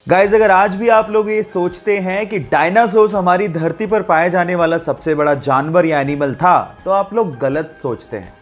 Guys, अगर आज भी आप लोग ये सोचते हैं कि डायनासोर्स हमारी धरती पर पाए जाने वाला सबसे बड़ा जानवर या एनिमल था, तो आप लोग गलत सोचते हैं।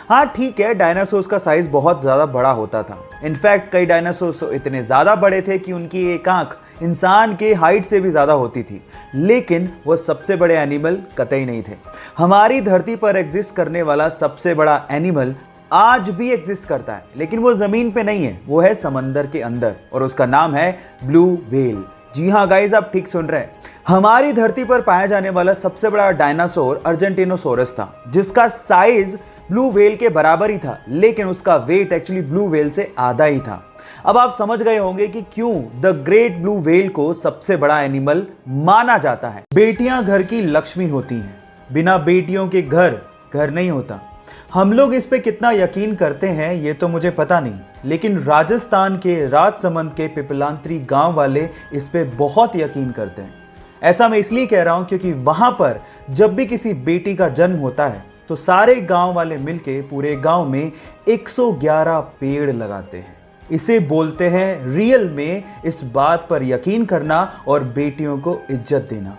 हाँ ठीक है, डायनासोर्स का साइज बहुत ज़्यादा बड़ा होता था। इनफैक्ट कई डायनासोर्स इतने ज़्यादा बड़े थे कि उनकी एक आंख इंसान के हाइट से भी ज़्यादा होती थी, लेकिन वो सबसे बड़े एनिमल कतई नहीं थे। हमारी धरती पर एग्जिस्ट करने वाला सबसे बड़ा एनिमल आज भी एग्जिस्ट करता है, लेकिन वो जमीन पे नहीं है, वो है समंदर के अंदर, और उसका नाम है ब्लू व्हेल। जी हाँ गाइज, आप ठीक सुन रहे हैं। हमारी धरती पर पाया जाने वाला सबसे बड़ा डायनासोर अर्जेंटिनोसोरस था, जिसका साइज ब्लू व्हेल के बराबर ही था, लेकिन उसका वेट एक्चुअली ब्लू व्हेल से आधा ही था। अब आप समझ गए होंगे कि क्यों द ग्रेट ब्लू व्हेल को सबसे बड़ा एनिमल माना जाता है। बेटियां घर की लक्ष्मी होती हैं, बिना बेटियों के घर घर नहीं होता। हम लोग इस पे कितना यकीन करते हैं ये तो मुझे पता नहीं, लेकिन राजस्थान के राजसमंद के पिपलांत्री गांव वाले इस पे बहुत यकीन करते हैं। ऐसा मैं इसलिए कह रहा हूं क्योंकि वहां पर जब भी किसी बेटी का जन्म होता है तो सारे गांव वाले मिलके पूरे गांव में 111 पेड़ लगाते हैं। इसे बोलते हैं रियल में इस बात पर यकीन करना और बेटियों को इज्जत देना।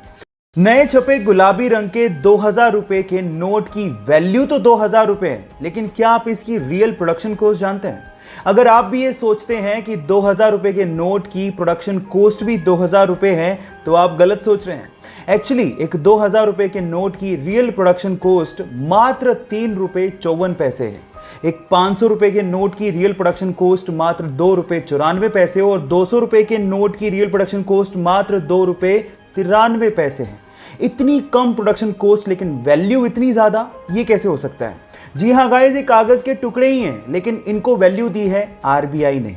नए छपे गुलाबी रंग के 2000 रुपए के नोट की वैल्यू तो 2000 रुपए है, लेकिन क्या आप इसकी रियल प्रोडक्शन कॉस्ट जानते हैं? अगर आप भी ये सोचते हैं कि 2000 रुपए के नोट की प्रोडक्शन कॉस्ट भी 2000 रुपए है, तो आप गलत सोच रहे हैं। एक्चुअली एक 2000 रुपए के नोट की रियल प्रोडक्शन कॉस्ट मात्र 3 रुपए 54 पैसे है। एक 500 रुपए के नोट की रियल प्रोडक्शन कॉस्ट मात्र 2 रुपए 94 पैसे, और 200 रुपए के नोट की रियल प्रोडक्शन कॉस्ट मात्र 2 रुपए 93 पैसे है। इतनी कम प्रोडक्शन कॉस्ट लेकिन वैल्यू इतनी ज्यादा, ये कैसे हो सकता है? जी हाँ गाइस, ये कागज के टुकड़े ही हैं, लेकिन इनको वैल्यू दी है आरबीआई ने।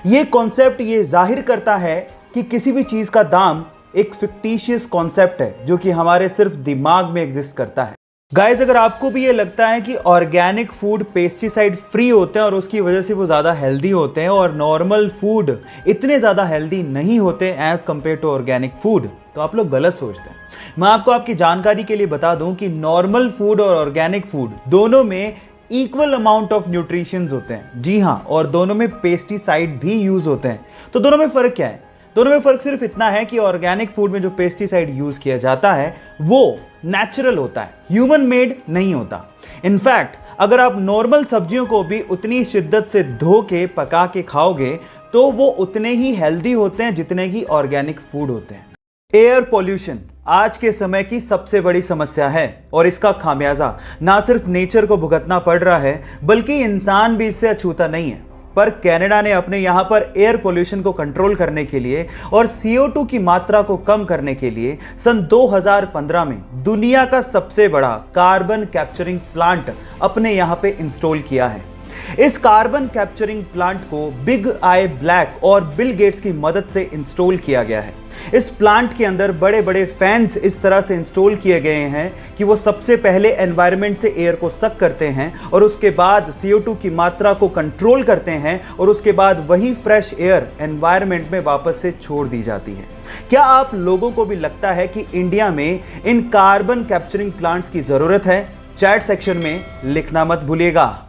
ये कॉन्सेप्ट ये जाहिर करता है कि किसी भी चीज का दाम एक फिक्टिशियस कॉन्सेप्ट है जो कि हमारे सिर्फ दिमाग में एग्जिस्ट करता है। गाइस, अगर आपको भी ये लगता है कि ऑर्गेनिक फूड पेस्टिसाइड फ्री होते हैं और उसकी वजह से वो ज़्यादा हेल्दी होते हैं और नॉर्मल फूड इतने ज़्यादा हेल्दी नहीं होते as compare to organic food, तो आप लोग गलत सोचते हैं। मैं आपको आपकी जानकारी के लिए बता दूं कि नॉर्मल फूड और ऑर्गेनिक फूड दोनों में इक्वल अमाउंट ऑफ न्यूट्रिशंस होते हैं। जी हाँ, और दोनों में पेस्टिसाइड भी यूज होते हैं। तो दोनों में फ़र्क क्या है? दोनों में फ़र्क सिर्फ इतना है कि ऑर्गेनिक फूड में जो पेस्टिसाइड यूज किया जाता है वो नेचुरल होता है, ह्यूमन मेड नहीं होता। इनफैक्ट अगर आप नॉर्मल सब्जियों को भी उतनी शिद्दत से धो के पका के खाओगे तो वो उतने ही हेल्दी होते हैं जितने की ऑर्गेनिक फूड होते हैं। एयर पोल्यूशन आज के समय की सबसे बड़ी समस्या है, और इसका खामियाजा ना सिर्फ नेचर को भुगतना पड़ रहा है बल्कि इंसान भी इससे अछूता नहीं है। पर कनाडा ने अपने यहां पर एयर पोल्यूशन को कंट्रोल करने के लिए और CO2 की मात्रा को कम करने के लिए सन 2015 में दुनिया का सबसे बड़ा कार्बन कैप्चरिंग प्लांट अपने यहां पे इंस्टॉल किया है। इस कार्बन कैप्चरिंग प्लांट को बिग आई ब्लैक और बिल गेट्स की मदद से इंस्टॉल किया गया है। इस प्लांट के अंदर बड़े बड़े फैंस इस तरह से इंस्टॉल किए गए हैं कि वो सबसे पहले एनवायरनमेंट से एयर को सक करते हैं और उसके बाद CO2 की मात्रा को कंट्रोल करते हैं, और उसके बाद वही फ्रेश एयर एनवायरनमेंट में वापस से छोड़ दी जाती है। क्या आप लोगों को भी लगता है कि इंडिया में इन कार्बन कैप्चरिंग प्लांट्स की जरूरत है? चैट सेक्शन में लिखना मत भूलिएगा।